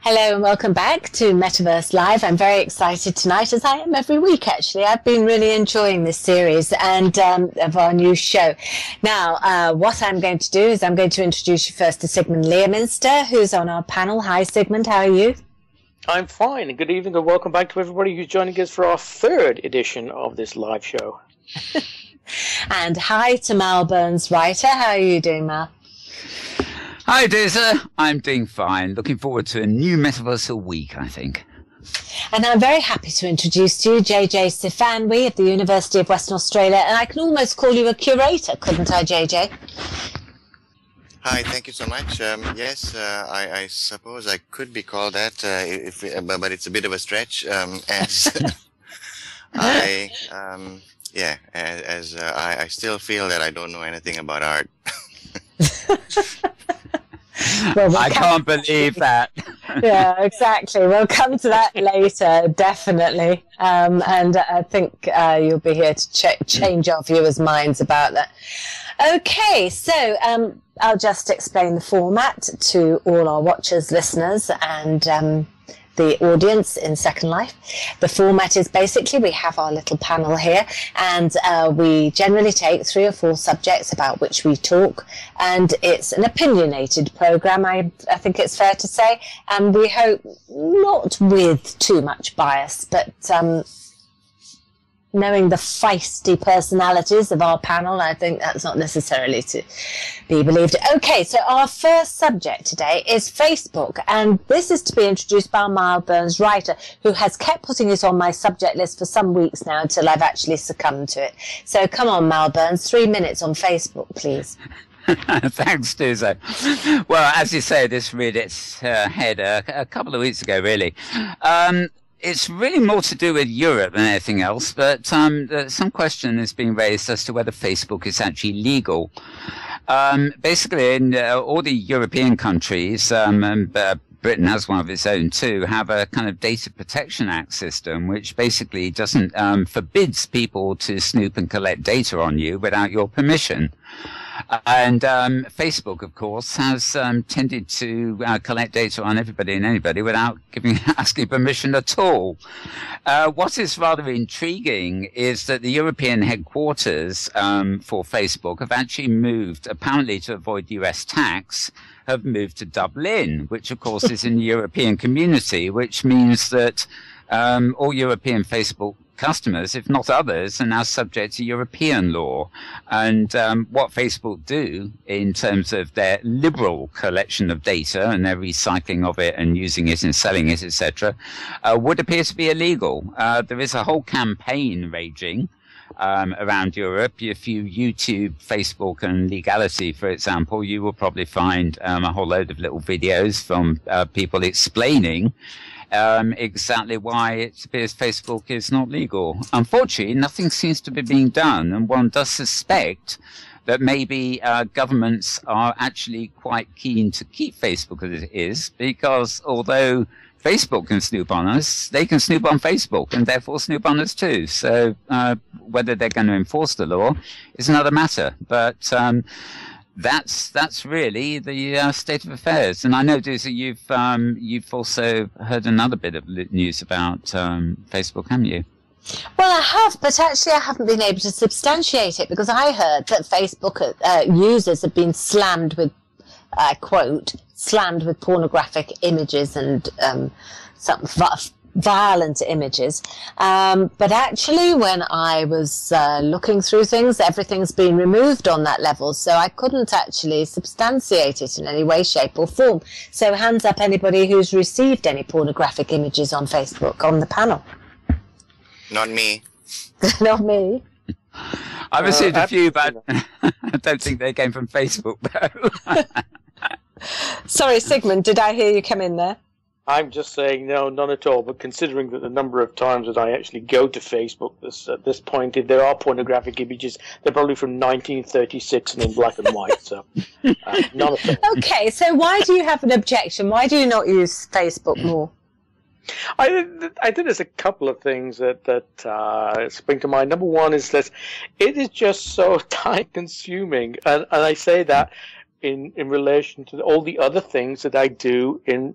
Hello and welcome back to Metaverse Live. I'm very excited tonight, as I am every week actually. I've been really enjoying this series and of our new show. Now, what I'm going to do is I'm going to introduce you first to Sigmund Leominster, who's on our panel. Hi Sigmund, how are you? I'm fine. Good evening and welcome back to everybody who's joining us for our third edition of this live show. And hi to Mal Burns-Writer. How are you doing, Mal? Hi, Deza. I'm doing fine. Looking forward to a new Metaverse a week, I think. And I'm very happy to introduce to you JJ Sifanwi at the University of Western Australia. And I can almost call you a curator, couldn't I, JJ? Hi, thank you so much. Yes, I suppose I could be called that, but it's a bit of a stretch. As I still feel that I don't know anything about art. Well, I can't believe that. Yeah, exactly. We'll come to that later, definitely. And I think you'll be here to change our viewers' minds about that. Okay, so I'll just explain the format to all our watchers, listeners, and the audience in Second Life. The format is basically we have our little panel here, and we generally take 3 or 4 subjects about which we talk, and it's an opinionated program, I think it's fair to say, and we hope not with too much bias, but knowing the feisty personalities of our panel, I think that's not necessarily to be believed. Okay, so our first subject today is Facebook, and this is to be introduced by Miles Burns-Writer, who has kept putting it on my subject list for some weeks now until I've actually succumbed to it. So come on, Miles Burns, 3 minutes on Facebook, please. Thanks, Duzo. Well, as you say, this reared its head a couple of weeks ago, really. It's really more to do with Europe than anything else, but some question is being raised as to whether Facebook is actually legal. Basically, in all the European countries, and Britain has one of its own too, have a kind of Data Protection Act system, which basically doesn't forbids people to snoop and collect data on you without your permission. And Facebook, of course, has tended to collect data on everybody and anybody without asking permission at all. What is rather intriguing is that the European headquarters for Facebook have actually moved, apparently to avoid US tax, have moved to Dublin, which, of course, is in the European community, which means that all European Facebook customers, if not others, are now subject to European law. And what Facebook do in terms of their liberal collection of data and their recycling of it and using it and selling it, etc., would appear to be illegal. There is a whole campaign raging around Europe. If you YouTube Facebook and legality, for example, you will probably find a whole load of little videos from people explaining exactly why it appears Facebook is not legal. Unfortunately, nothing seems to be being done, and one does suspect that maybe governments are actually quite keen to keep Facebook as it is, because although Facebook can snoop on us, they can snoop on Facebook and therefore snoop on us too. So whether they're going to enforce the law is another matter. But that's really the state of affairs. And I know, Dusa, you've also heard another bit of news about Facebook, haven't you? Well, I have, but actually I haven't been able to substantiate it, because I heard that Facebook users have been slammed with, I quote, slammed with pornographic images and some violent images. But actually, when I was looking through things, everything's been removed on that level, so I couldn't actually substantiate it in any way, shape or form. So hands up anybody who's received any pornographic images on Facebook on the panel. Not me. Not me. I've received a few, but I don't think they came from Facebook, though. Sorry, Sigmund, did I hear you come in there? I'm just saying no, none at all. But considering that the number of times that I actually go to Facebook at this point, if there are pornographic images, they're probably from 1936 and in black and white. So none at all. Okay, so why do you have an objection? Why do you not use Facebook more? I think there's a couple of things that spring to mind. Number one is that it is just so time consuming, and I say that in relation to all the other things that I do in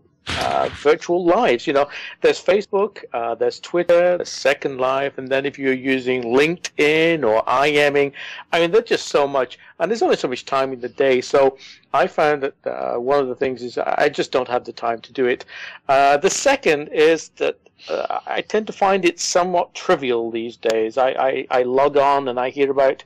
virtual lives. You know, there's Facebook, there's Twitter, there's Second Life, and then if you're using LinkedIn or IMing, I mean, there's just so much, and there's only so much time in the day. So I found that one of the things is I just don't have the time to do it. The second is that I tend to find it somewhat trivial these days. I log on and I hear about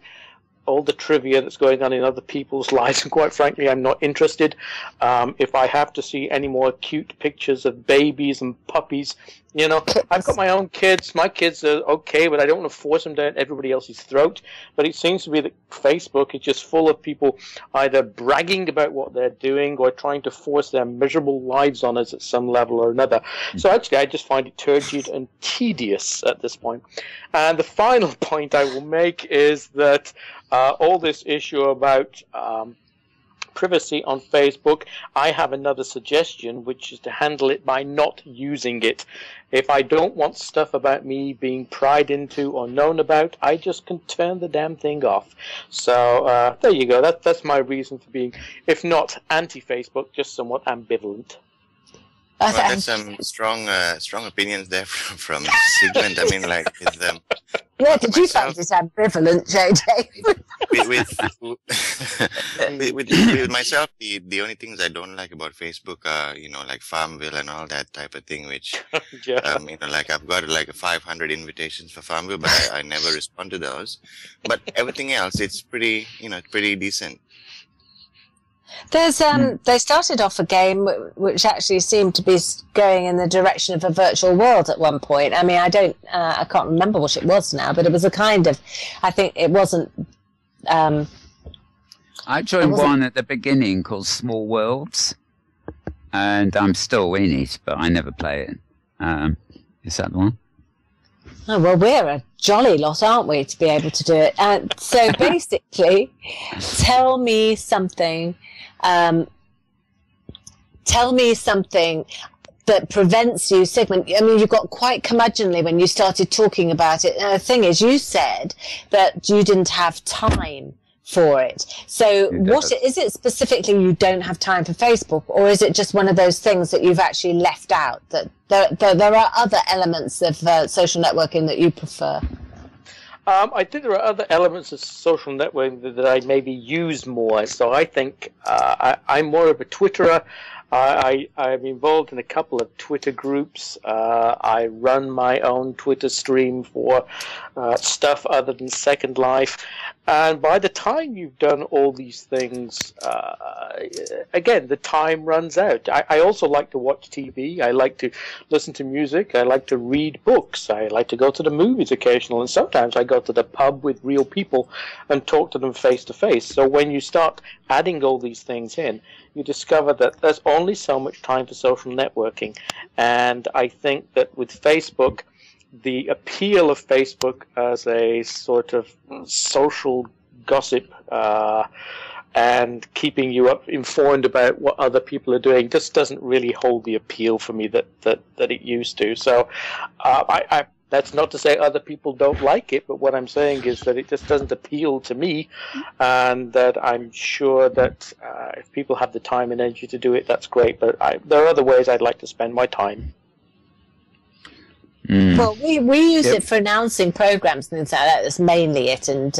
all the trivia that's going on in other people's lives, and quite frankly, I'm not interested. If I have to see any more cute pictures of babies and puppies, you know, I've got my own kids. My kids are okay, but I don't want to force them down everybody else's throat. But it seems to be that Facebook is just full of people either bragging about what they're doing or trying to force their miserable lives on us at some level or another. So actually, I just find it turgid and tedious at this point. And the final point I will make is that all this issue about privacy on Facebook, I have another suggestion, which is to handle it by not using it. If I don't want stuff about me being pried into or known about, I just can turn the damn thing off. So there you go. That's my reason for being, if not anti-Facebook, just somewhat ambivalent. Well, that's some strong opinions there from Sigmund. I mean, like, yeah, did you find it ambivalent, JJ? with myself, the only things I don't like about Facebook are, you know, like Farmville and all that type of thing, which, yeah. you know, like I've got like 500 invitations for Farmville, but I never respond to those. But everything else, it's pretty, you know, pretty decent. There's they started off a game which actually seemed to be going in the direction of a virtual world at one point. I mean, I can't remember what it was now, but it was a kind of, I think it wasn't. I joined one at the beginning called Small Worlds, and I'm still in it, but I never play it. Is that the one? Oh, well, we're a jolly lot, aren't we, to be able to do it? So basically, tell me something that prevents you, Sigmund. I mean, you got quite curmudgeonly when you started talking about it. And the thing is, you said that you didn't have time for it. So what is it specifically you don't have time for Facebook, or is it just one of those things that you've actually left out, that there are other elements of social networking that you prefer? I think there are other elements of social networking that I maybe use more. So I think I'm more of a Twitterer. I'm involved in a couple of Twitter groups. I run my own Twitter stream for stuff other than Second Life. And by the time you've done all these things, again, the time runs out. I also like to watch TV. I like to listen to music. I like to read books. I like to go to the movies occasionally. And sometimes I go to the pub with real people and talk to them face to face. So when you start adding all these things in, you discover that there's only so much time for social networking. And I think that with Facebook, the appeal of Facebook as a sort of social gossip and keeping you informed about what other people are doing just doesn't really hold the appeal for me that it used to. So that's not to say other people don't like it, but what I'm saying is that it just doesn't appeal to me, and that I'm sure that if people have the time and energy to do it, that's great. But there are other ways I'd like to spend my time. Well, we use it for announcing programs and things like that. That's mainly it, and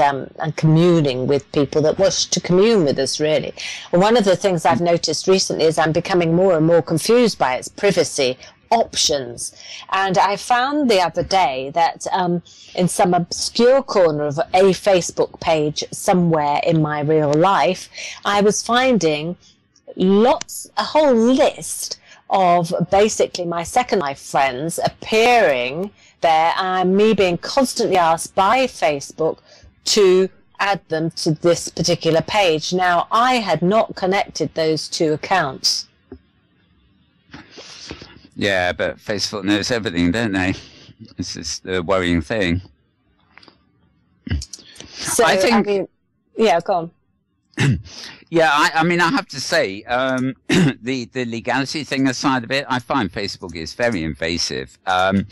communing with people that wish to commune with us, really. And one of the things I've noticed recently is I'm becoming more and more confused by its privacy options. And I found the other day that in some obscure corner of a Facebook page somewhere in my real life, I was finding a whole list of basically my Second Life friends appearing there, and me being constantly asked by Facebook to add them to this particular page. Now, I had not connected those two accounts. Yeah, but Facebook knows everything, don't they? This is the worrying thing. So, I mean, yeah, go on. Yeah, I mean, I have to say, the legality thing aside of it, I find Facebook is very invasive. I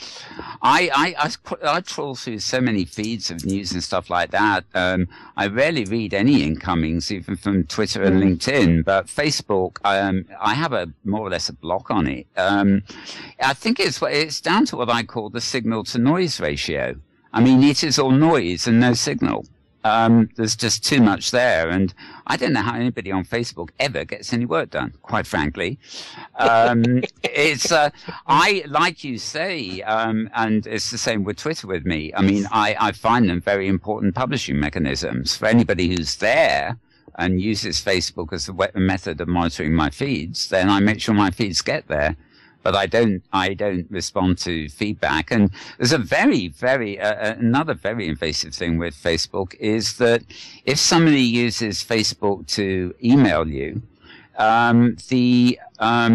trawl through so many feeds of news and stuff like that. I rarely read any incomings, even from Twitter and LinkedIn. But Facebook, I have a more or less a block on it. I think it's down to what I call the signal to noise ratio. I mean, it is all noise and no signal. There's just too much there, and I don't know how anybody on Facebook ever gets any work done, quite frankly. I, like you say, and it's the same with Twitter with me. I mean, I find them very important publishing mechanisms for anybody who's there and uses Facebook as a method of monitoring my feeds. Then I make sure my feeds get there. But I don't respond to feedback. And there's a another very invasive thing with Facebook is that if somebody uses Facebook to email you, the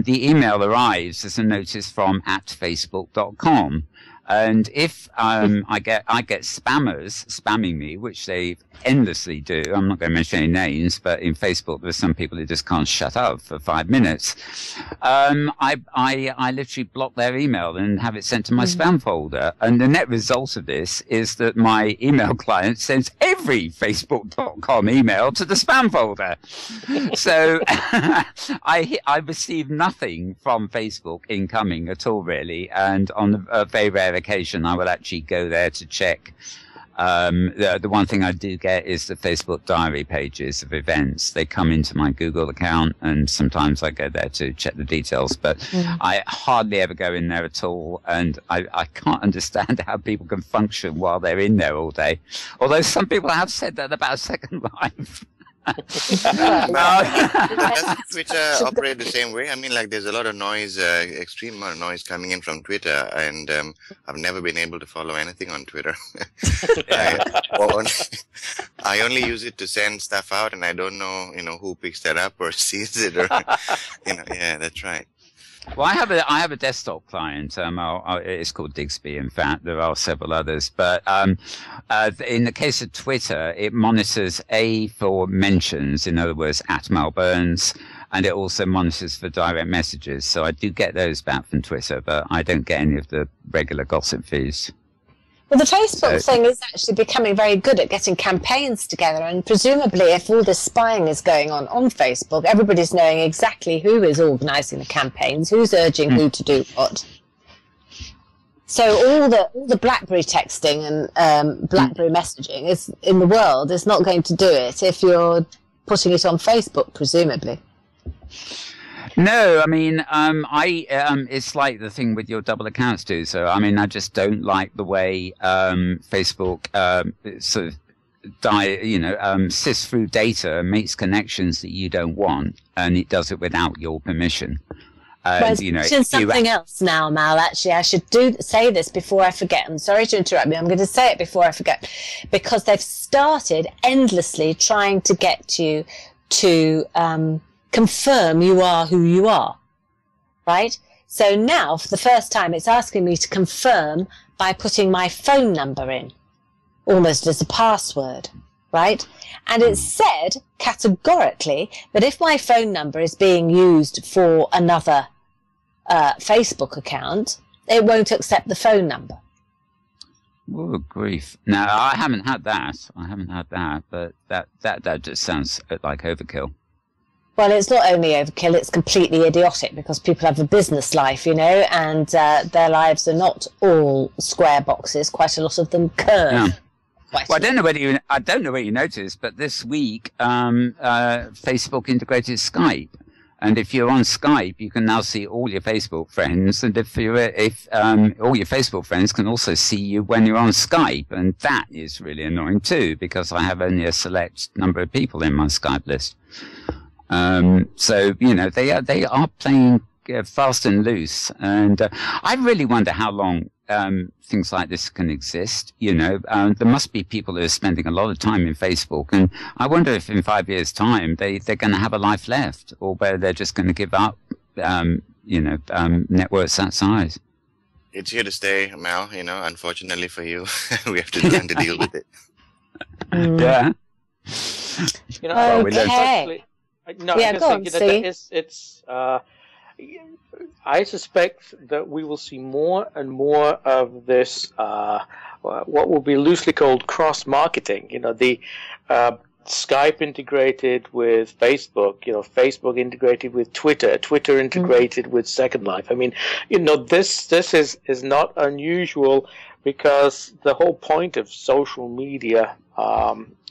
email arrives as a notice from @facebook.com. And if I get spammers spamming me, which they endlessly do, I'm not going to mention any names, but in Facebook there's some people who just can't shut up for 5 minutes. I literally block their email and have it sent to my spam folder. And the net result of this is that my email client sends every Facebook.com email to the spam folder. So I receive nothing from Facebook incoming at all, really. And on a very rare occasion, I will actually go there to check. The one thing I do get is the Facebook diary pages of events. They come into my Google account, and sometimes I go there to check the details, but I hardly ever go in there at all, and I can't understand how people can function while they're in there all day. Although some people have said that about Second Life. Doesn't Twitter operate the same way? I mean, like, there's a lot of noise, extreme amount of noise coming in from Twitter, and I've never been able to follow anything on Twitter. I only use it to send stuff out, and I don't know, who picks that up or sees it, or, yeah, that's right. Well, I have a desktop client. It's called Digsby. In fact, there are several others. But in the case of Twitter, it monitors for mentions, in other words, @Malburns, and it also monitors for direct messages. So I do get those back from Twitter, but I don't get any of the regular gossip feeds. Well, the Facebook thing is actually becoming very good at getting campaigns together, and presumably if all this spying is going on Facebook, everybody's knowing exactly who is organising the campaigns, who's urging who to do what. So all the BlackBerry texting and BlackBerry messaging is in the world is not going to do it if you're putting it on Facebook, presumably. No, I mean, it's like the thing with your double accounts too. So, I mean, I just don't like the way Facebook sort of sifts through data and makes connections that you don't want, and it does it without your permission. But something else now, Mal. Actually, I should say this before I forget. I'm sorry to interrupt you. I'm going to say it before I forget, because they've started endlessly trying to get you to confirm you are who you are, right? So now, for the first time, it's asking me to confirm by putting my phone number in, almost as a password, right? And it said categorically that if my phone number is being used for another Facebook account, it won't accept the phone number. Oh, grief. Now, I haven't had that, but that just sounds like overkill. Well, it's not only overkill, it's completely idiotic, because people have a business life, and their lives are not all square boxes. Quite a lot of them curve. Yeah. Well, I don't know whether you noticed, but this week Facebook integrated Skype, and if you're on Skype, you can now see all your Facebook friends, and if all your Facebook friends can also see you when you're on Skype, and that is really annoying too, because I have only a select number of people in my Skype list. So they are playing fast and loose, and I really wonder how long things like this can exist. There must be people who are spending a lot of time in Facebook, and I wonder if in 5 years' time they're going to have a life left, or whether they're just going to give up networks that size. It's here to stay, Mal. Unfortunately for you, we have to learn to deal with it. Yeah. Okay. I suspect that we will see more and more of this, what will be loosely called cross-marketing. The Skype integrated with Facebook, Facebook integrated with Twitter, Twitter integrated with Second Life. I mean, this is not unusual, because the whole point of social media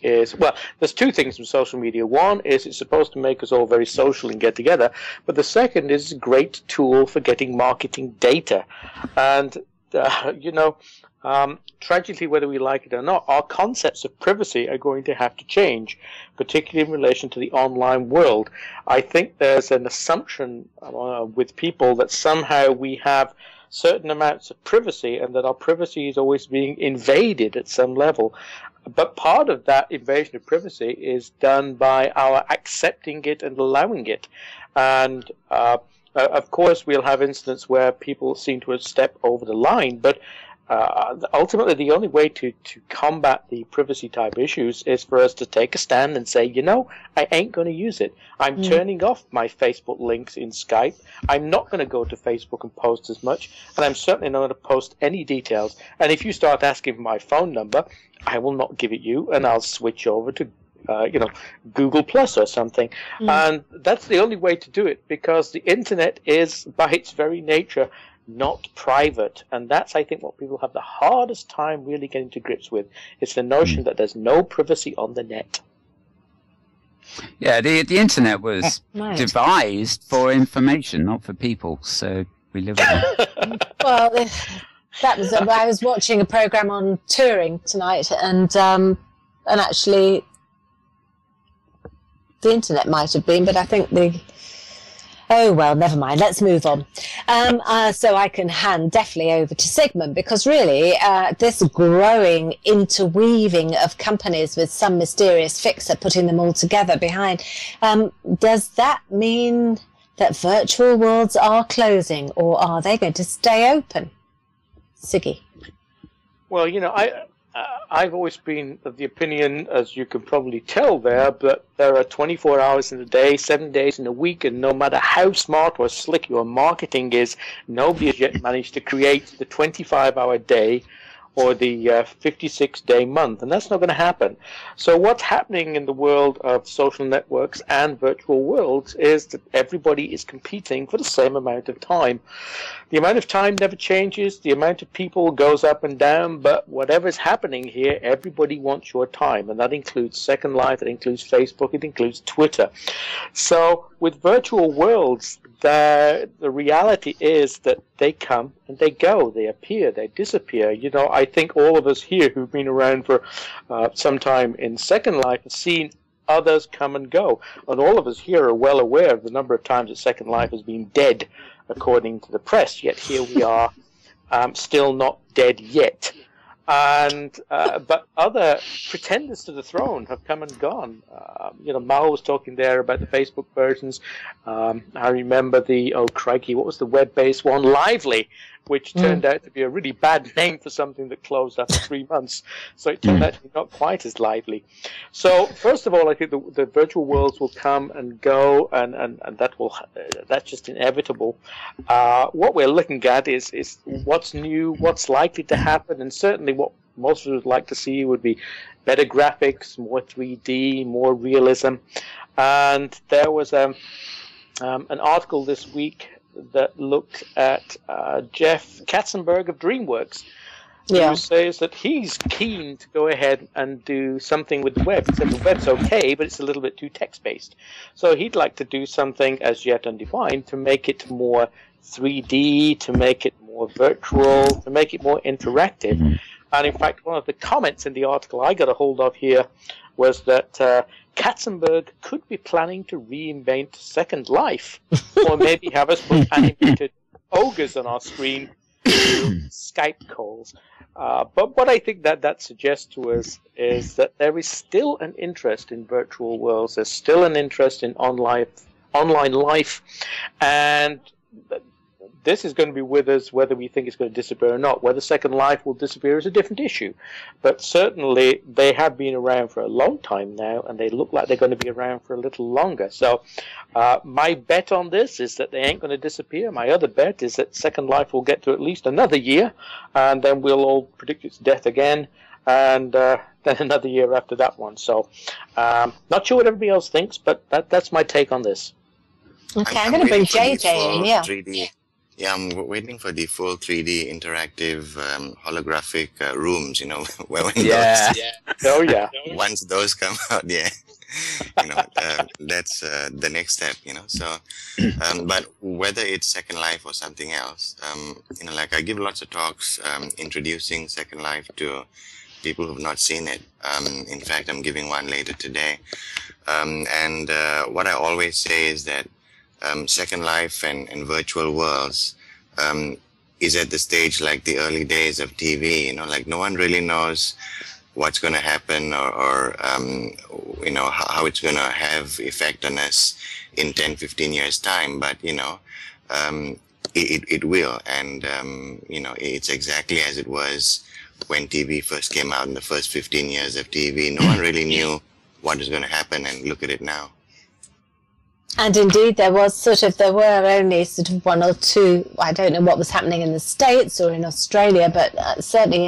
there's two things from social media. One is it's supposed to make us all very social and get together, but the second is a great tool for getting marketing data. And, tragically, whether we like it or not, our concepts of privacy are going to have to change, particularly in relation to the online world. I think there's an assumption with people that somehow we have certain amounts of privacy and that our privacy is always being invaded at some level. But part of that invasion of privacy is done by our accepting it and allowing it. And of course, we'll have instances where people seem to have stepped over the line, but ultimately, the only way to combat the privacy type issues is for us to take a stand and say, I ain't going to use it. I'm turning off my Facebook links in Skype. I'm not going to go to Facebook and post as much, and I'm certainly not going to post any details. And if you start asking for my phone number, I will not give it you, and I'll switch over to Google Plus or something. And that's the only way to do it, because the internet is, by its very nature, not private. And that's, I think, what people have the hardest time really getting to grips with. It's the notion that there's no privacy on the net. Yeah, the internet was devised for information, not for people. So we live with it. Well, that was. I was watching a program on touring tonight, and actually, the internet might have been, but I think oh, well, never mind. Let's move on. So I can hand definitely over to Sigmund, because really this growing interweaving of companies with some mysterious fixer putting them all together behind, does that mean that virtual worlds are closing, or are they going to stay open? Siggy. Well, I've always been of the opinion, as you can probably tell that there are 24 hours in a day, 7 days in a week, and no matter how smart or slick your marketing is, nobody has yet managed to create the 25-hour day or the 56-day month, and that's not going to happen. So what's happening in the world of social networks and virtual worlds is that everybody is competing for the same amount of time. The amount of time never changes, the amount of people goes up and down, but whatever's happening here, everybody wants your time, and that includes Second Life, it includes Facebook, it includes Twitter. So with virtual worlds, the reality is that they come and they go, they appear, they disappear. I think all of us here who've been around for some time in Second Life have seen others come and go, and all of us here are well aware of the number of times that Second Life has been dead, according to the press, yet here we are, still not dead yet. And but other pretenders to the throne have come and gone. Mal was talking there about the Facebook versions. I remember what was the web-based one? Lively, which turned out to be a really bad name for something that closed after 3 months. So it turned out to be not quite as lively. So first of all, I think the virtual worlds will come and go, and that's just inevitable. What we're looking at is what's new, what's likely to happen, and certainly what most of us would like to see would be better graphics, more 3D, more realism. And there was an article this week that looked at Jeff Katzenberg of DreamWorks, who says that he's keen to go ahead and do something with the web. He said the web's okay, but it's a little bit too text-based. So he'd like to do something as yet undefined to make it more 3D, to make it more virtual, to make it more interactive. And in fact, one of the comments in the article I got a hold of here was that Katzenberg could be planning to reinvent Second Life, or maybe have us put animated ogres on our screen through Skype calls. But what I think that suggests to us is that there is still an interest in virtual worlds. There's still an interest in online life, and this is going to be with us whether we think it's going to disappear or not. Whether Second Life will disappear is a different issue. But certainly they have been around for a long time now, and they look like they're going to be around for a little longer. So my bet on this is that they ain't going to disappear. My other bet is that Second Life will get to at least another year, and then we'll all predict its death again, and then another year after that one. So not sure what everybody else thinks, but that's my take on this. Okay, I'm going to bring JJ in, yeah. 3D. Yeah, I'm waiting for the full 3D interactive holographic rooms, you know, when once those come out, yeah, you know, that's the next step, you know. So, but whether it's Second Life or something else, you know, like I give lots of talks introducing Second Life to people who've not seen it. In fact, I'm giving one later today. And what I always say is that Second Life and virtual worlds is at the stage like the early days of TV, you know, like no one really knows what's going to happen or you know, how it's going to have effect on us in 10, 15 years time. But, you know, it will. And, you know, it's exactly as it was when TV first came out in the first 15 years of TV. No one really knew what was going to happen, and look at it now. And indeed, there were only sort of one or two, I don't know what was happening in the States or in Australia, but certainly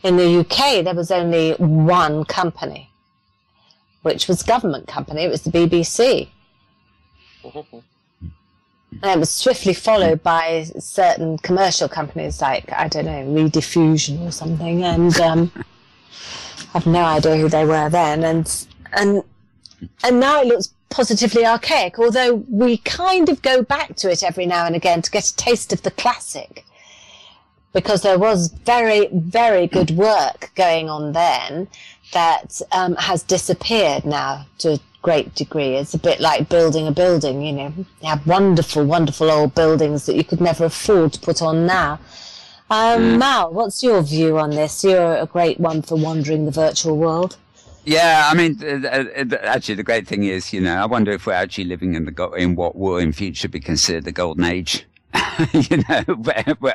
in the UK, there was only one company, which was a government company. It was the BBC. And it was swiftly followed by certain commercial companies like, I don't know, Rediffusion or something. And I have no idea who they were then. And now it looks positively archaic, although we kind of go back to it every now and again to get a taste of the classic, because there was very, very good work going on then that has disappeared now to a great degree. It's a bit like building a building, you know. You have wonderful, wonderful old buildings that you could never afford to put on now. Mal, what's your view on this? You're a great one for wandering the virtual world. Yeah, I mean, actually, the great thing is, you know, I wonder if we're actually living in what will in future be considered the golden age. You know,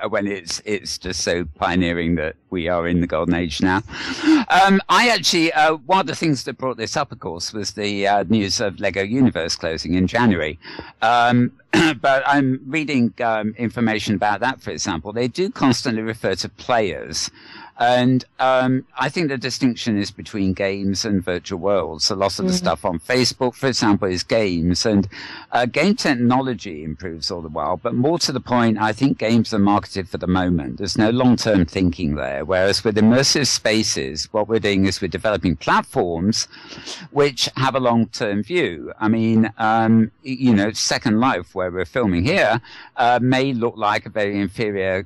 when it's just so pioneering that we are in the golden age now. I actually, one of the things that brought this up, of course, was the news of Lego Universe closing in January. But I'm reading information about that, for example. They do constantly refer to players. And I think the distinction is between games and virtual worlds. A lot of the stuff on Facebook, for example, is games. And game technology improves all the while. But more to the point, I think games are marketed for the moment. There's no long-term thinking there. Whereas with immersive spaces, what we're doing is we're developing platforms which have a long-term view. I mean, you know, Second Life, where we're filming here, may look like a very inferior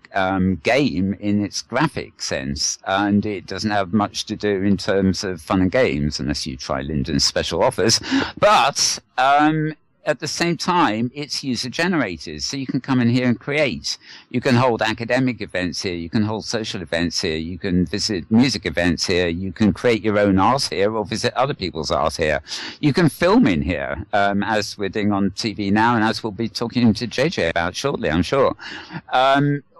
game in its graphic sense. And it doesn't have much to do in terms of fun and games, unless you try Lyndon's special offers. But at the same time, it's user generated. So you can come in here and create. You can hold academic events here. You can hold social events here. You can visit music events here. You can create your own art here or visit other people's art here. You can film in here, as we're doing on TV now, and as we'll be talking to JJ about shortly, I'm sure.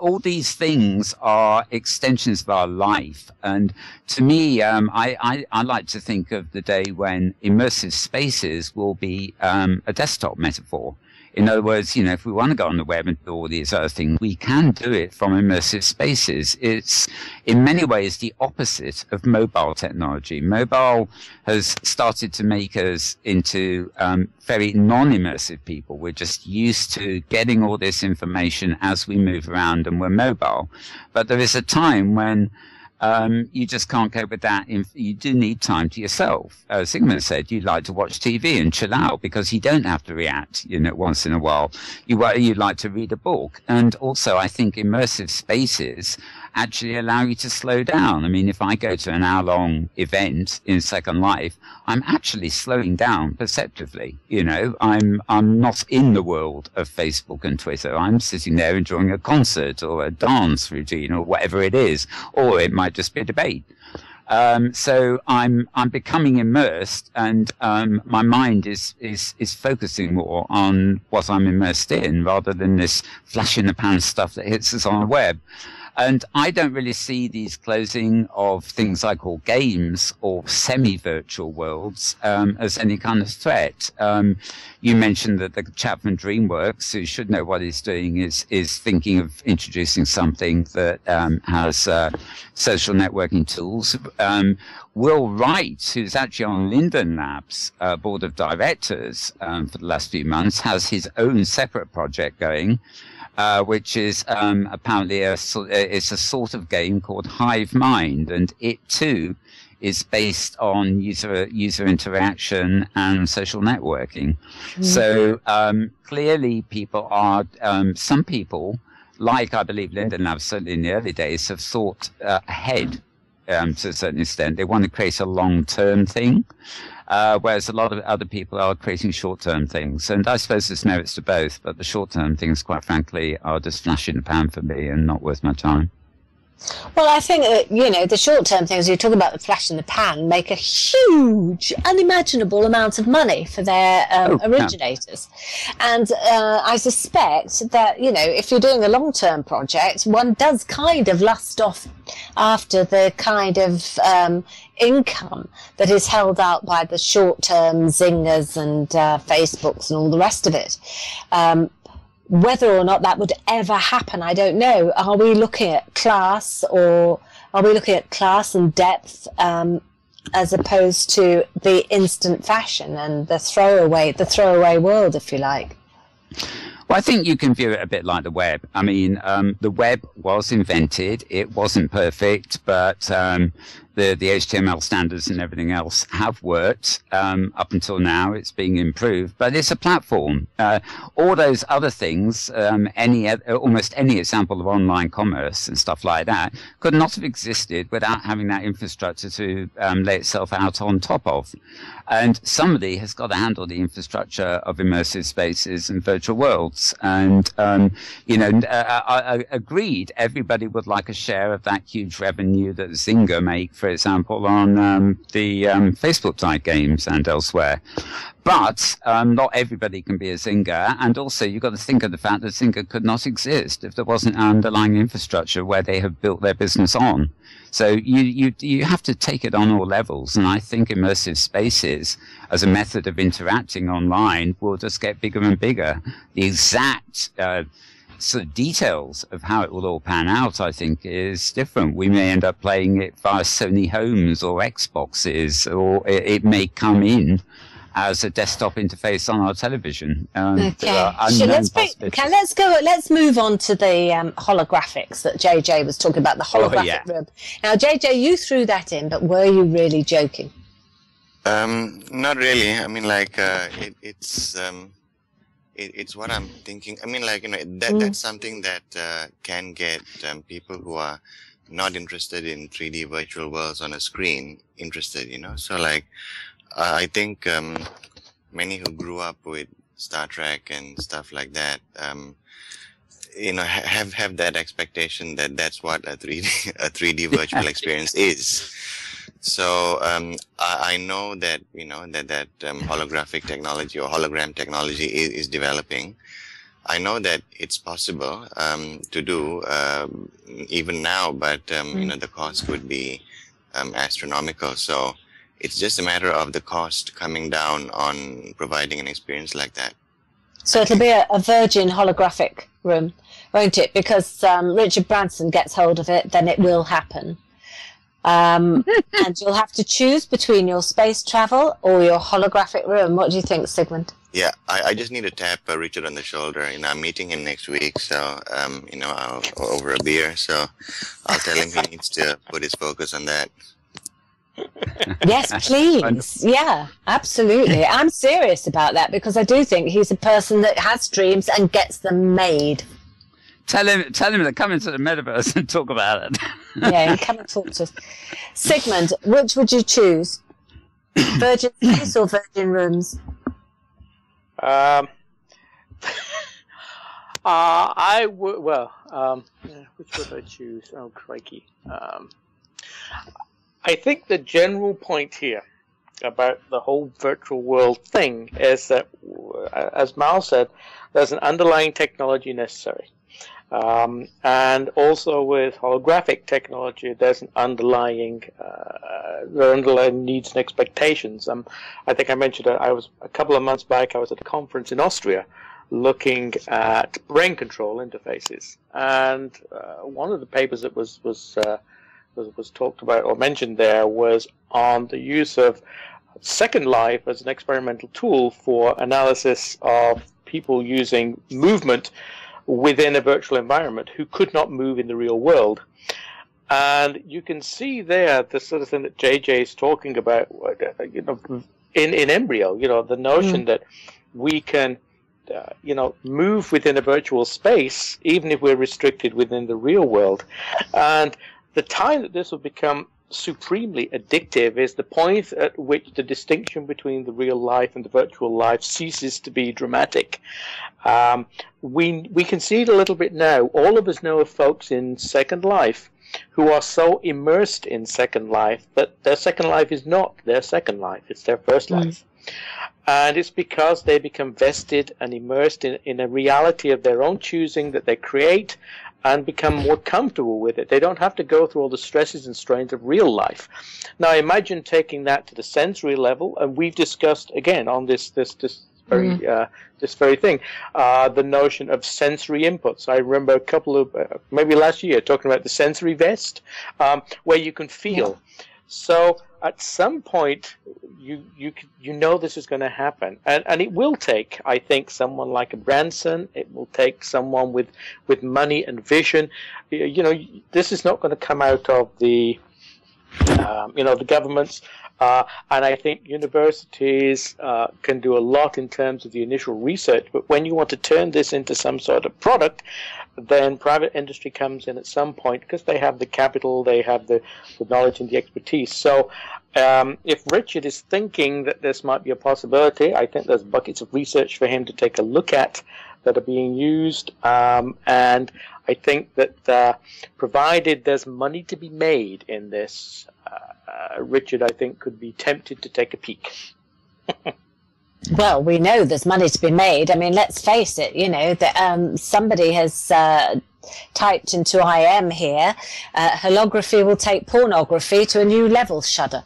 All these things are extensions of our life. And to me, I like to think of the day when immersive spaces will be a desktop metaphor. In other words, you know, if we want to go on the web and do all these other things, we can do it from immersive spaces. It's in many ways the opposite of mobile technology. Mobile has started to make us into very non-immersive people. We're just used to getting all this information as we move around and we're mobile. But there is a time when you just can't cope with that. You do need time to yourself. As Sigmund said, you like to watch TV and chill out because you don't have to react, you know, once in a while. You like to read a book. And also, I think immersive spaces actually allow you to slow down. I mean, if I go to an hour-long event in Second Life, I'm actually slowing down perceptively. You know, I'm not in the world of Facebook and Twitter. I'm sitting there enjoying a concert or a dance routine or whatever it is, or it might just be a debate. So I'm becoming immersed, and my mind is focusing more on what I'm immersed in rather than this flash in the pan stuff that hits us on the web. And I don't really see these closing of things I call games or semi-virtual worlds as any kind of threat. You mentioned that the chap from DreamWorks, who should know what he's doing, is thinking of introducing something that has social networking tools. Will Wright, who's actually on Linden Labs board of directors for the last few months, has his own separate project going. Which is apparently it's a sort of game called Hive Mind, and it too is based on user interaction and social networking. Mm-hmm. So clearly, people are some people, like I believe Linden Labs, certainly in the early days, have thought ahead to a certain extent. They want to create a long-term thing. Whereas a lot of other people are creating short-term things. And I suppose there's merits to both, but the short-term things, quite frankly, are just flash in the pan for me and not worth my time. Well, I think that, the short-term things, you talk about the flash in the pan, make a huge, unimaginable amount of money for their originators. Yeah. And I suspect that, if you're doing a long-term project, one does kind of lust off after the kind of income that is held out by the short-term zingers and Facebooks and all the rest of it. Whether or not that would ever happen, I don't know. Are we looking at class, or are we looking at class and depth as opposed to the instant fashion and the throwaway world, if you like? Well, I think you can view it a bit like the web. I mean, the web was invented. It wasn't perfect, but the HTML standards and everything else have worked up until now. It's being improved, but it's a platform. All those other things, almost any example of online commerce and stuff like that, could not have existed without having that infrastructure to lay itself out on top of. And somebody has got to handle the infrastructure of immersive spaces and virtual worlds. And I agreed, everybody would like a share of that huge revenue that Zynga make, for example, on the Facebook-type games and elsewhere. But not everybody can be a Zynga, and also you've got to think of the fact that Zynga could not exist if there wasn't an underlying infrastructure where they have built their business on. So you have to take it on all levels, and I think immersive spaces as a method of interacting online will just get bigger and bigger. The exact sort of details of how it will all pan out, I think, is different. We may end up playing it via Sony Homes or Xboxes, or it may come in as a desktop interface on our television. Okay. Let's move on to the holographics that JJ was talking about, the holographic room. Now, JJ, you threw that in, but were you really joking? Not really. I mean, it's what I'm thinking. I mean, that's something that can get people who are not interested in 3D virtual worlds on a screen interested, So, I think many who grew up with Star Trek and stuff like that, have that expectation that that's what a 3D virtual experience is. So I know that that holographic technology or hologram technology is developing. I know that it's possible to do even now, but the cost would be astronomical. So it's just a matter of the cost coming down on providing an experience like that. So it'll be a virgin holographic room, won't it? Because Richard Branson gets hold of it, then it will happen. And you'll have to choose between your space travel or your holographic room. What do you think, Sigmund? Yeah, I just need to tap Richard on the shoulder. I'm meeting him next week, so over a beer. So I'll tell him he needs to put his focus on that. Yes, please. Yeah, absolutely. I'm serious about that because I do think he's a person that has dreams and gets them made. Tell him to come into the Metaverse and talk about it. Yeah, come and talk to us. Sigmund, which would you choose? Virgin space or virgin rooms? I would. Which would I choose? Oh, crikey. I think the general point here about the whole virtual world thing is that, as Mal said, there's an underlying technology necessary. And also with holographic technology, there's an underlying needs and expectations. I think I mentioned that a couple of months back, I was at a conference in Austria looking at brain control interfaces. And one of the papers that was talked about or mentioned there was on the use of Second Life as an experimental tool for analysis of people using movement within a virtual environment who could not move in the real world. And you can see there the sort of thing that JJ is talking about, in embryo, the notion that we can, move within a virtual space, even if we're restricted within the real world. And the time that this will become supremely addictive is the point at which the distinction between the real life and the virtual life ceases to be dramatic. We can see it a little bit now. All of us know of folks in Second Life who are so immersed in Second Life that their Second Life is not their second life, it's their first life. And it's because they become vested and immersed in a reality of their own choosing that they create and become more comfortable with it. They don't have to go through all the stresses and strains of real life. Now, imagine taking that to the sensory level, and we've discussed again on this very thing, the notion of sensory inputs. I remember a couple of maybe last year talking about the sensory vest, where you can feel. So at some point, you know this is going to happen, and it will take, I think, someone like a Branson. It will take someone with money and vision. This is not going to come out of the the governments. And I think universities can do a lot in terms of the initial research, but when you want to turn this into some sort of product, then private industry comes in at some point because they have the capital, they have the knowledge and the expertise. So if Richard is thinking that this might be a possibility, I think there's buckets of research for him to take a look at that are being used. And I think that provided there's money to be made in this, Richard, I think, could be tempted to take a peek. Well, we know there's money to be made. I mean, let's face it, that somebody has typed into IM here, holography will take pornography to a new level, shudder.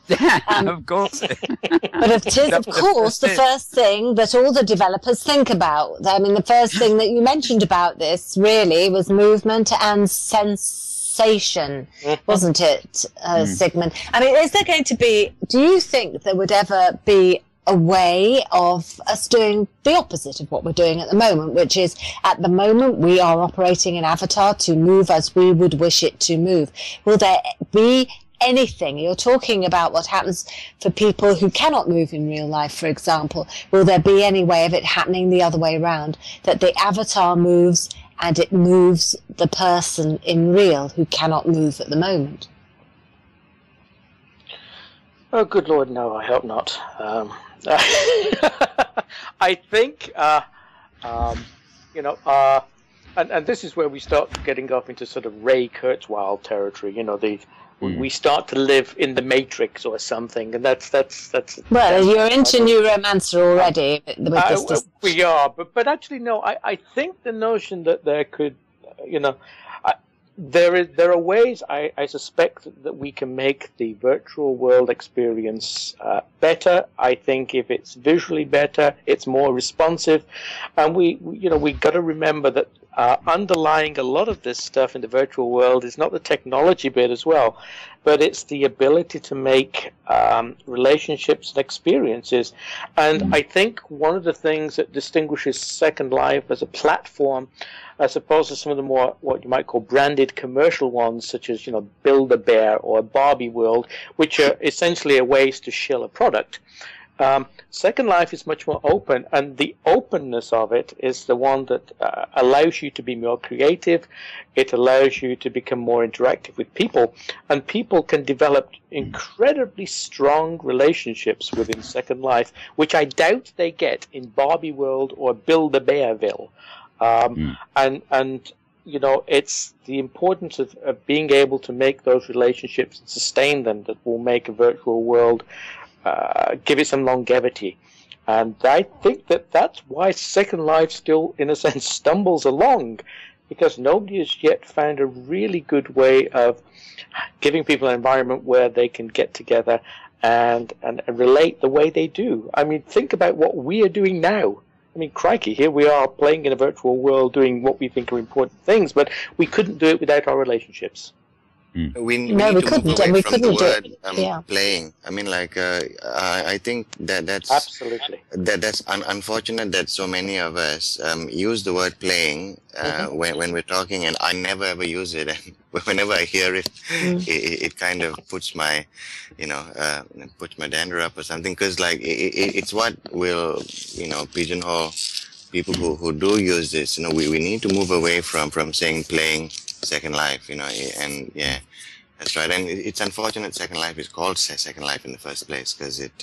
Of course. But it is, of course, the first thing that all the developers think about. I mean, the first thing that you mentioned about this really was movement and sensation, wasn't it, Sigmund? I mean, is there going to be, do you think there would ever be a way of us doing the opposite of what we're doing at the moment, which is at the moment we are operating an avatar to move as we would wish it to move? Will there be anything, you're talking about what happens for people who cannot move in real life, for example, will there be any way of it happening the other way around, that the avatar moves and it moves the person in real who cannot move at the moment? Oh, good Lord, no, I hope not. I think, and this is where we start getting off into sort of Ray Kurzweil territory. We start to live in the Matrix or something, and that's. Well, you're into neuromancer already. With this we are, but actually, no. I think the notion that there could, there are ways I suspect that we can make the virtual world experience better. I think if it's visually better, it's more responsive, and we got to remember that underlying a lot of this stuff in the virtual world is not the technology bit as well, but it's the ability to make relationships and experiences. And I think one of the things that distinguishes Second Life as a platform, as opposed to some of the more what you might call branded commercial ones, such as Build-A-Bear or Barbie World, which are essentially a ways to shill a product. Second Life is much more open, and the openness of it is the one that allows you to be more creative. It allows you to become more interactive with people, and people can develop incredibly strong relationships within Second Life, which I doubt they get in Barbie World or Build-A-Bearville. And it's the importance of being able to make those relationships and sustain them that will make a virtual world, give it some longevity. And I think that's why Second Life still, in a sense, stumbles along, because nobody has yet found a really good way of giving people an environment where they can get together and relate the way they do. I mean, think about what we are doing now. I mean, crikey, here we are playing in a virtual world doing what we think are important things, but we couldn't do it without our relationships. We need to move away from the word playing. I mean, I think that's absolutely that's unfortunate that so many of us use the word playing when we're talking, and I never ever use it. And whenever I hear it, it kind of puts my, puts my dander up or something, because it's what will pigeonhole people who do use this. We need to move away from saying playing Second Life, and yeah, that's right. And it's unfortunate Second Life is called Second Life in the first place, because it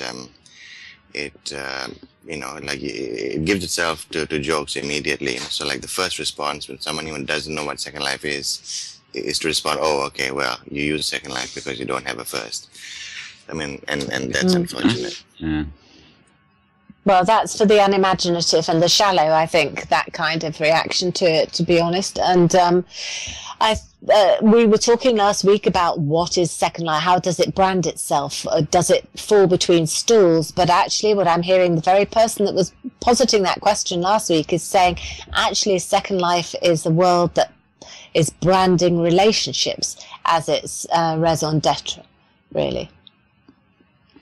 gives itself to jokes immediately. So the first response when someone even doesn't know what Second Life is to respond, oh, okay, well, you use Second Life because you don't have a first. I mean, and that's unfortunate. Yeah. Well, that's for the unimaginative and the shallow, I think, that kind of reaction to it, to be honest. And we were talking last week about what is Second Life, how does it brand itself, does it fall between stools? But actually what I'm hearing, the very person that was positing that question last week is saying, actually Second Life is a world that is branding relationships as its raison d'etre, really.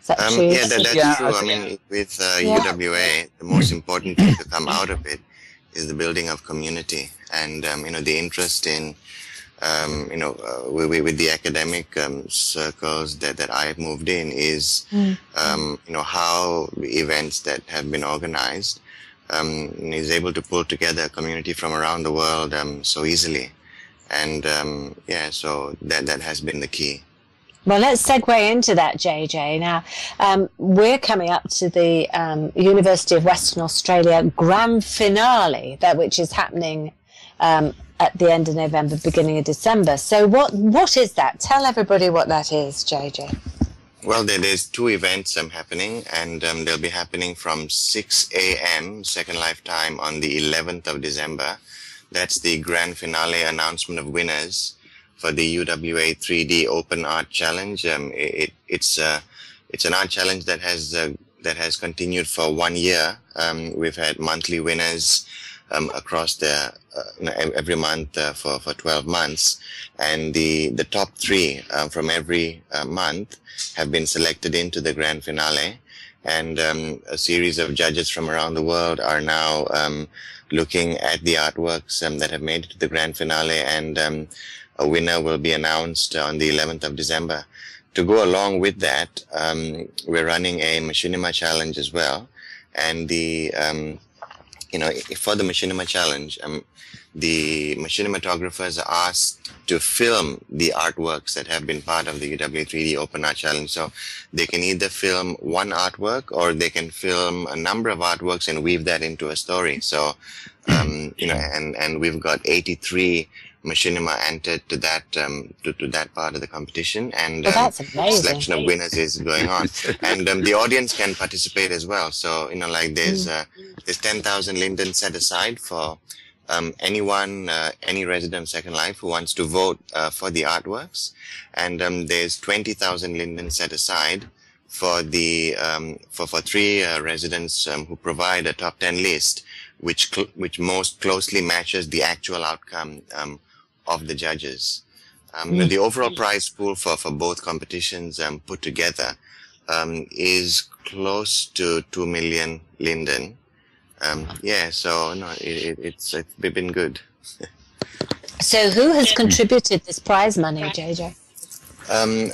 That's true. I mean, with UWA, the most important thing to come out of it is the building of community, and the interest in with the academic circles that I've moved in is how events that have been organized is able to pull together a community from around the world so easily, and so that has been the key. Well, let's segue into that, JJ. Now, we're coming up to the University of Western Australia grand finale, which is happening at the end of November, beginning of December. So what is that? Tell everybody what that is, JJ. Well, there's two events happening, and they'll be happening from 6 a.m. Second Life time on the 11th of December. That's the grand finale announcement of winners for the UWA 3D Open Art Challenge. It's an art challenge that has continued for 1 year. We've had monthly winners across every month for 12 months, and the top three from every month have been selected into the grand finale. And a series of judges from around the world are now looking at the artworks that have made it to the grand finale, and a winner will be announced on the 11th of December. To go along with that, we're running a Machinima challenge as well. And for the Machinima challenge, the machinimatograpers are asked to film the artworks that have been part of the UWA 3D Open Art Challenge. So they can either film one artwork, or they can film a number of artworks and weave that into a story. So, and we've got 83 Machinima entered to that to that part of the competition, and selection of winners is going on, and the audience can participate as well. So there's 10,000 linden set aside for anyone, any resident of Second Life who wants to vote for the artworks, and there's 20,000 linden set aside for the for three residents who provide a top 10 list, which most closely matches the actual outcome of the judges. The overall prize pool for both competitions put together is close to 2 million linden. So it's been good. So who has contributed this prize money, JJ?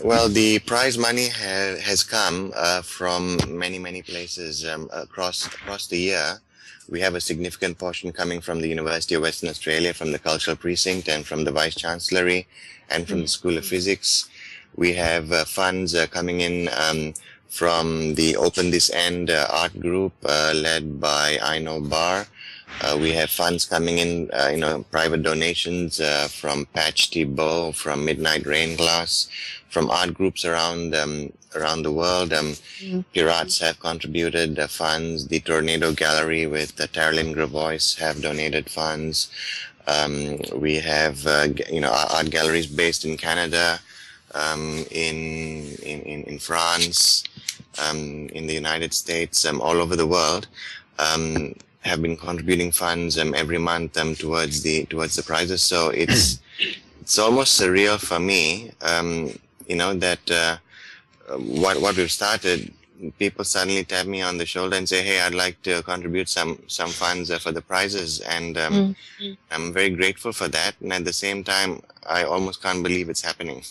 Well, the prize money has come from many places across the year. We have a significant portion coming from the University of Western Australia, from the Cultural Precinct, and from the Vice Chancellery, and from the School of Physics. We have funds coming in from the Open This End art group led by Aino Bar. We have funds coming in, private donations from Patch Thibault, from Midnight Rain Glass, from art groups around the world. Pirates have contributed funds. The Tornado Gallery with Taralyn Gravois have donated funds. We have art galleries based in Canada, in France, in the United States, all over the world. Have been contributing funds every month towards the prizes. So it's almost surreal for me, that what we've started. People suddenly tap me on the shoulder and say, "Hey, I'd like to contribute some funds for the prizes," and I'm very grateful for that. And at the same time, I almost can't believe it's happening.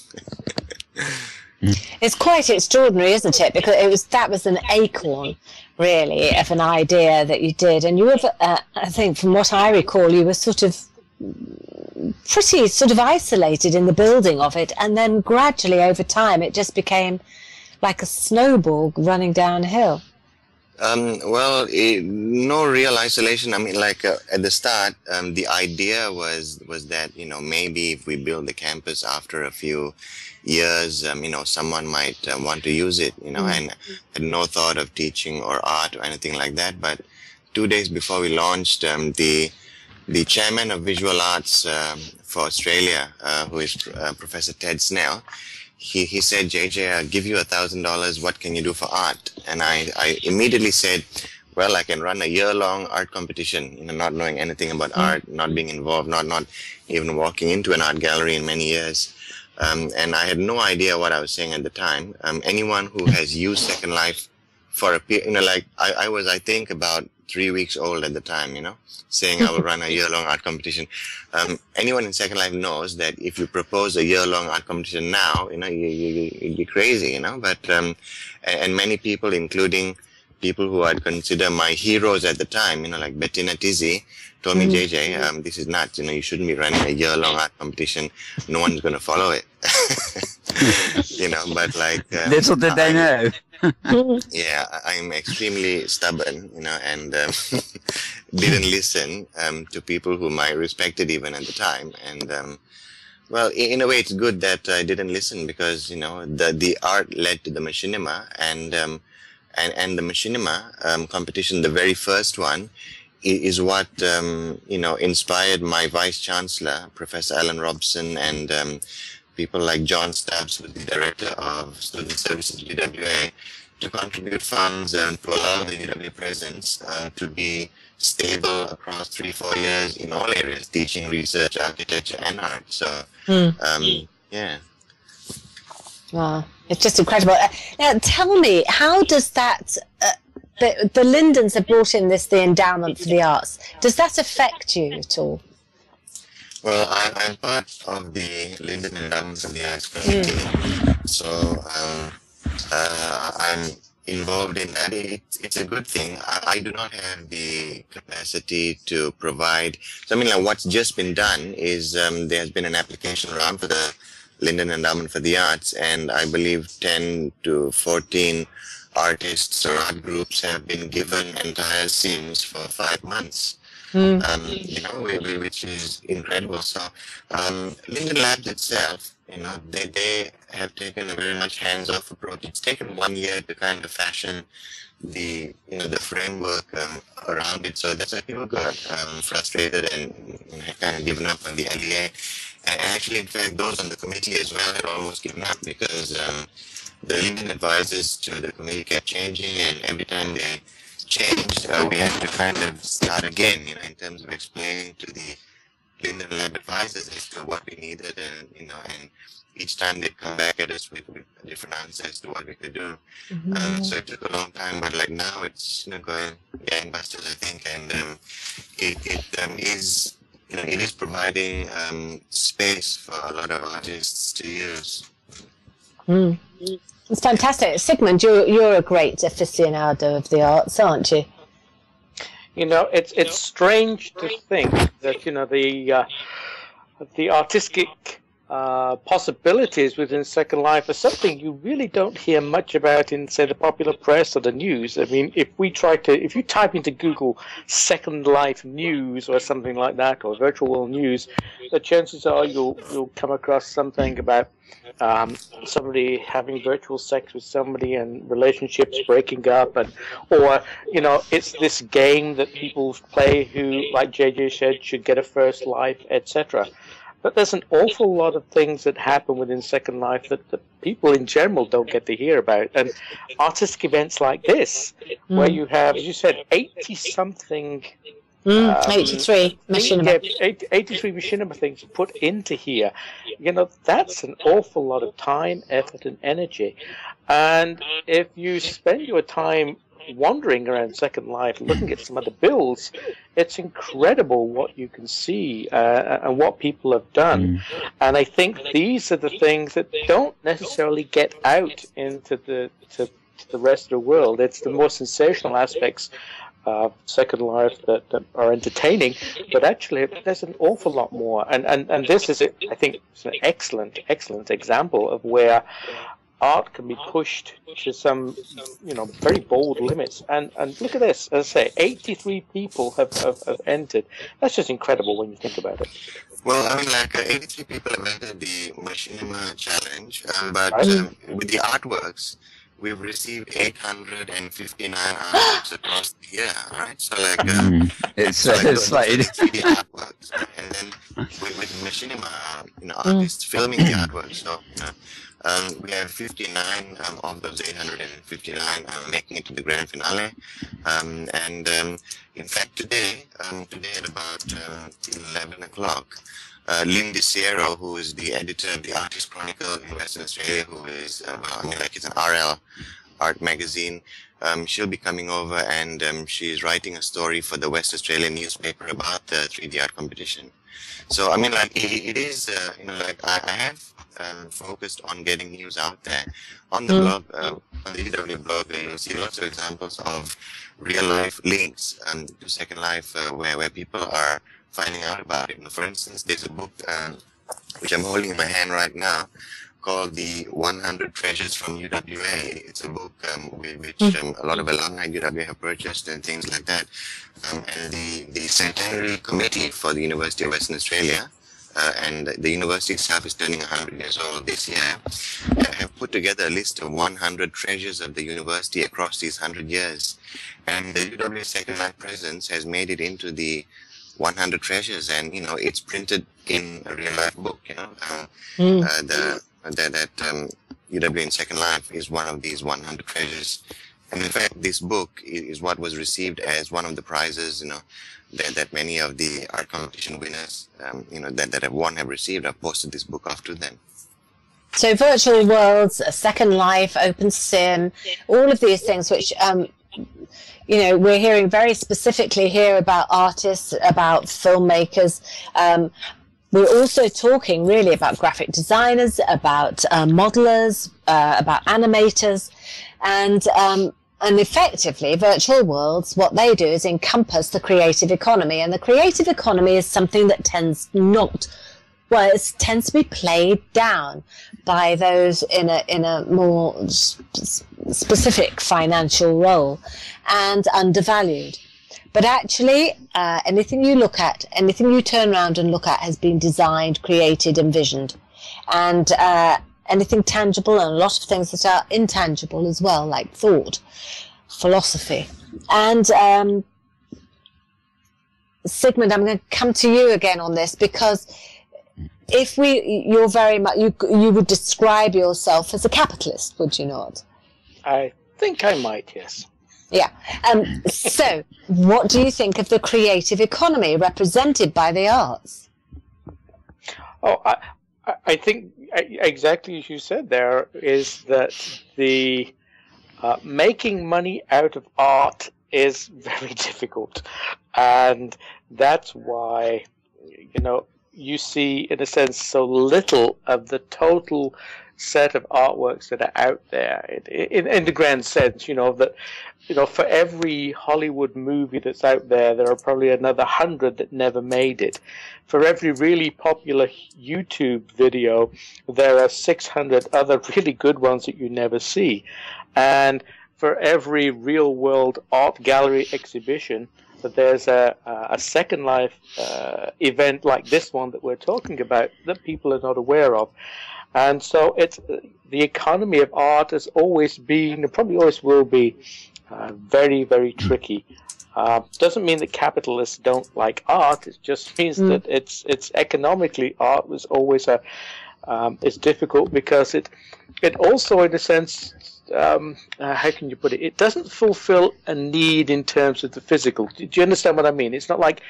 It's quite extraordinary, isn't it? Because that was an acorn, really, of an idea that you did, and you were, I think, from what I recall, you were sort of pretty sort of isolated in the building of it, and then gradually over time, it just became like a snowball running downhill. No real isolation. I mean, like at the start, the idea was that, maybe if we build the campus after a few years, someone might want to use it, and had no thought of teaching or art or anything like that. But 2 days before we launched, the chairman of visual arts for Australia, who is Professor Ted Snell, he said, "JJ, I'll give you $1,000. What can you do for art?" And I immediately said, "Well, I can run a year-long art competition," not knowing anything about art, not being involved, not even walking into an art gallery in many years. And I had no idea what I was saying at the time. Anyone who has used Second Life for a period, I was, I think, about 3 weeks old at the time, saying I will run a year-long art competition. Anyone in Second Life knows that if you propose a year-long art competition now, you'd be crazy, But and many people, including people who I'd consider my heroes at the time, like Bettina Tizzi, told me, "JJ, this is nuts. You shouldn't be running a year-long art competition. No one's going to follow it." But little did they know. Yeah, I'm extremely stubborn, and didn't listen to people whom I respected even at the time. And in a way, it's good that I didn't listen, because the art led to the machinima, and the machinima competition, the very first one, is what inspired my vice chancellor, Professor Alan Robson, and people like John Stubbs, who's the director of student services at UWA, to contribute funds to allow the UWA presence to be stable across 3-4 years in all areas: teaching, research, architecture, and art. So, yeah. Wow, it's just incredible. Now, tell me, how does that? The Lindens have brought in the endowment for the arts. Does that affect you at all? Well, I'm part of the Linden Endowment for the Arts Committee, so I'm involved in that. It's a good thing. I do not have the capacity to provide. So, what's just been done is there's been an application around for the Linden Endowment for the Arts, and I believe 10 to 14 artists or art groups have been given entire sims for 5 months. Which is incredible. So, Linden Labs itself, they have taken a very much hands-off approach. It's taken 1 year to kind of fashion the framework around it. So that's why people got frustrated and had kind of given up on the LEA. And actually, in fact, those on the committee as well had almost given up, because the Linden advisors to the committee kept changing, and every time they changed, we had to kind of start again, in terms of explaining to the Linden Lab advisors as to what we needed, and each time they'd come back at us with a different answer as to what we could do. So it took a long time, but now it's going gangbusters, I think, and it is providing space for a lot of artists to use. It's fantastic. Sigmund, you're a great aficionado of the arts, aren't you? It's strange to think that the artistic possibilities within Second Life are something you really don't hear much about in, say, the popular press or the news. I mean, if you type into Google Second Life news or something like that, or virtual world news, the chances are you'll come across something about somebody having virtual sex with somebody and relationships breaking up, or it's this game that people play who, like JJ said, should get a first life, etc. But there's an awful lot of things that happen within Second Life that people in general don't get to hear about. And artistic events like this, where you have, as you said, 80-something... 83 machinima. 83 machinima things put into here. That's an awful lot of time, effort, and energy. And if you spend your time wandering around Second Life, looking at some of the builds, it's incredible what you can see and what people have done. And I think these are the things that don't necessarily get out into the rest of the world. It's the more sensational aspects of Second Life that are entertaining, but actually there's an awful lot more. And this is, I think, an excellent example of where art can be pushed to some, very bold limits. And look at this, as I say, 83 people have entered. That's just incredible when you think about it. Well, 83 people have entered the Machinima Challenge, but with the artworks, we've received 859 artworks across the year, right? So it's like 3D artworks, and then with Machinima, artists filming the artworks. So we have 59 of those 859 making it to the grand finale. In fact, today at about 11 o'clock, Lynn DeCiero, who is the editor of the Artist Chronicle in Western Australia, who is, it's an RL art magazine, she'll be coming over, and she's writing a story for the West Australian newspaper about the 3D art competition. So, it is, I have focused on getting news out there. On the blog, on the UW blog, you'll see lots of examples of real-life links to Second Life where people are finding out about it. For instance, there's a book which I'm holding in my hand right now called The 100 Treasures from UWA. It's a book which a lot of alumni at UWA have purchased and things like that. And the Centenary Committee for the University of Western Australia, and the university itself is turning 100 years old this year, have put together a list of 100 treasures of the university across these 100 years. And the UWA Second Life presence has made it into the 100 treasures, and it's printed in a real life book. UW in Second Life is one of these 100 treasures, and in fact, this book is what was received as one of the prizes. That many of the art competition winners, that have won have received. I've posted this book off to them. So, virtual worlds, a Second Life, OpenSim, all of these things, which we're hearing very specifically here about artists, about filmmakers. We're also talking really about graphic designers, about modelers, about animators, and effectively virtual worlds, what they do is encompass the creative economy. And the creative economy is something that tends to be played down by those in a more specific financial role and undervalued. But actually, anything you turn around and look at has been designed, created, envisioned. And anything tangible, and a lot of things that are intangible as well, like thought, philosophy. And Sigmund, I'm going to come to you again on this, because you're very much, you would describe yourself as a capitalist, would you not? I think I might, yes. Yeah. So, what do you think of the creative economy represented by the arts? Oh, I think exactly as you said there, is that the making money out of art is very difficult. And that's why, you see, in a sense, so little of the total set of artworks that are out there in the grand sense, that, for every Hollywood movie that's out there, there are probably another 100 that never made it. For every really popular YouTube video, there are 600 other really good ones that you never see. And for every real-world art gallery exhibition, that there's a Second Life event like this one that we're talking about that people are not aware of. And so the economy of art has always been, and probably always will be, very, very tricky. Doesn't mean that capitalists don't like art. It just means that it's economically, art was always it's difficult because it also, in a sense, how can you put it? It doesn't fulfill a need in terms of the physical. Do you understand what I mean? It's not like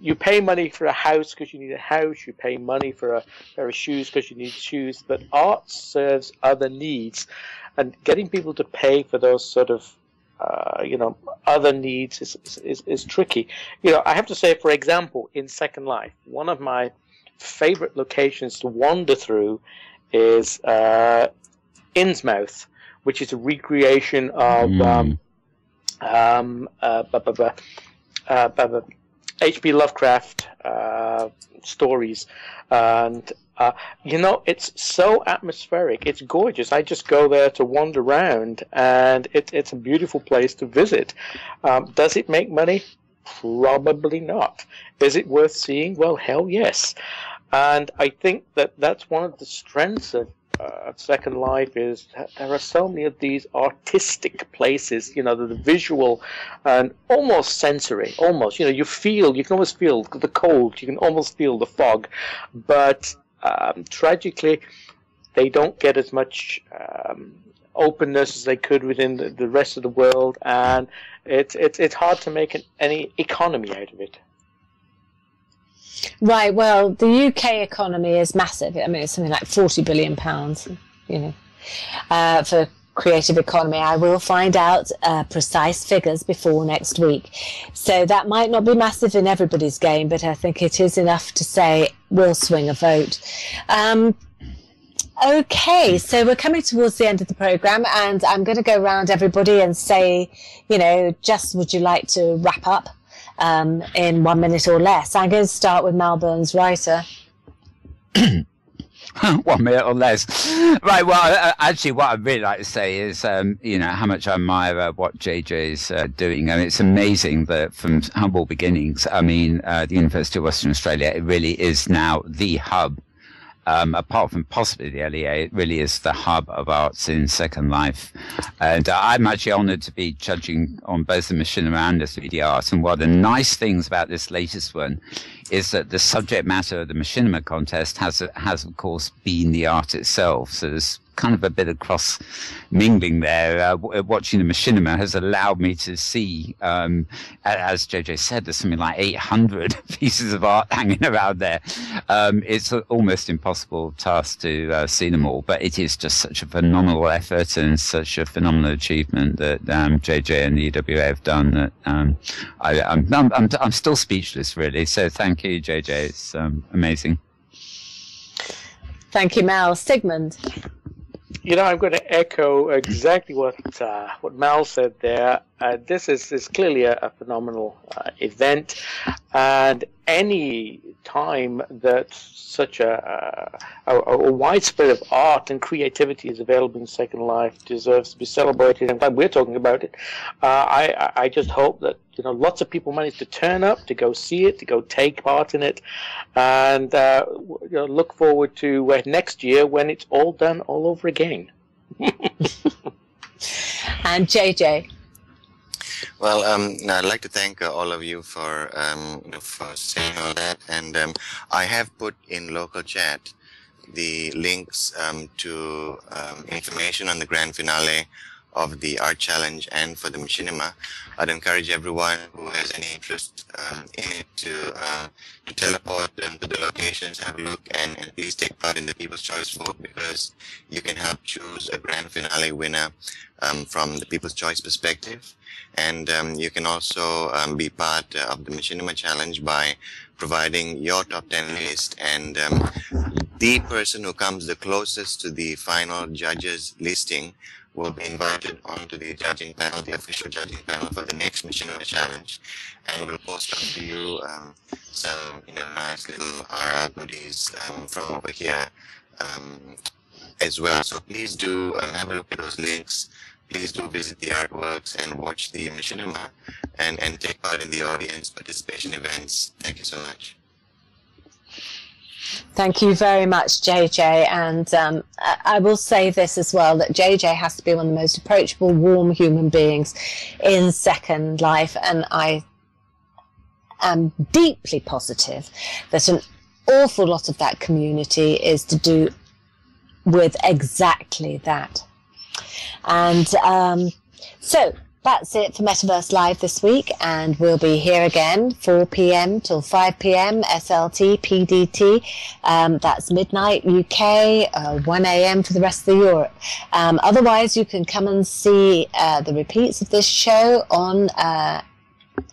you pay money for a house because you need a house. You pay money for a pair of shoes because you need shoes. But art serves other needs, and getting people to pay for those sort of other needs is tricky. I have to say, for example, in Second Life, one of my favorite locations to wander through is Innsmouth, which is a recreation of H.P. Lovecraft stories, and it's so atmospheric. It's gorgeous. I just go there to wander around, and it's a beautiful place to visit. Does it make money? Probably not. Is it worth seeing? Well, hell yes. And I think that's one of the strengths of Second Life is there are so many of these artistic places, the visual and almost sensory, almost, you can almost feel the cold, you can almost feel the fog, but tragically they don't get as much openness as they could within the rest of the world, and it's hard to make any economy out of it. Right. Well, the UK economy is massive. I mean, it's something like £40 billion, for creative economy. I will find out precise figures before next week. So that might not be massive in everybody's game, but I think it is enough to say we'll swing a vote. Okay, so we're coming towards the end of the programme, and I'm going to go around everybody and say, just would you like to wrap up in 1 minute or less? I'm going to start with Malburn's writer. 1 minute or less. Right, well, actually, what I'd really like to say is, how much I admire what JJ's doing. I mean, it's amazing that from humble beginnings, the University of Western Australia, it really is now the hub. Apart from possibly the LEA, it really is the hub of arts in Second Life. And I'm actually honoured to be judging on both the machinima and the 3D art. And one of the nice things about this latest one is that the subject matter of the machinima contest has of course, been the art itself. So there's kind of a bit of cross mingling there. Watching the machinima has allowed me to see, as JJ said, there's something like 800 pieces of art hanging around there. It's an almost impossible task to see them all, but it is just such a phenomenal effort and such a phenomenal achievement that JJ and the EWA have done that I'm still speechless, really. So thank you, JJ. It's amazing. Thank you, Mal. Sigmund. I'm going to echo exactly what Mal said there. This is clearly a phenomenal event, and any time that such a widespread of art and creativity is available in Second Life deserves to be celebrated. And we're talking about it. I just hope that lots of people manage to turn up, to go see it, to go take part in it, and look forward to next year when it's all done all over again. And JJ. Well, I'd like to thank all of you for saying all that, and I have put in local chat the links to information on the grand finale of the art challenge and for the machinima. I'd encourage everyone who has any interest in it to teleport to the locations, have a look, and please take part in the People's Choice vote, because you can help choose a grand finale winner from the People's Choice perspective. And you can also be part of the Machinima Challenge by providing your top 10 list and the person who comes the closest to the final judges listing will be invited onto the judging panel, the official judging panel for the next Mission of the Challenge, and we'll post up to you some nice little RR goodies from over here as well. So please do have a look at those links. Please do visit the artworks and watch the machinima and take part in the audience participation events. Thank you so much. Thank you very much, JJ. And I will say this as well, that JJ has to be one of the most approachable, warm human beings in Second Life. And I am deeply positive that an awful lot of that community is to do with exactly that. And so that's it for Metaverse Live this week, and we'll be here again 4 p.m. till 5 p.m. SLT PDT. That's midnight UK, 1 a.m. for the rest of the Europe. Otherwise, you can come and see the repeats of this show on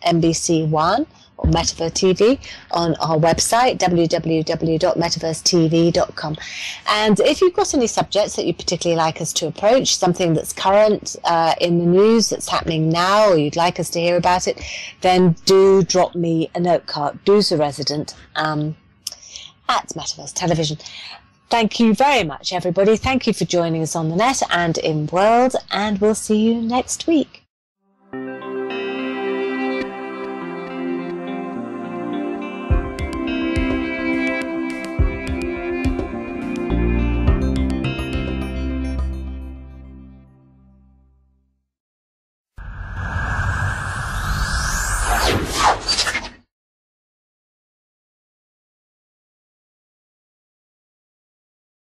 NBC One or Metaverse TV on our website, www.metaversetv.com. And if you've got any subjects that you particularly like us to approach, something that's current in the news that's happening now, or you'd like us to hear about it, then do drop me a note card, do's a resident, at Metaverse Television. Thank you very much, everybody. Thank you for joining us on the net and in world, and we'll see you next week.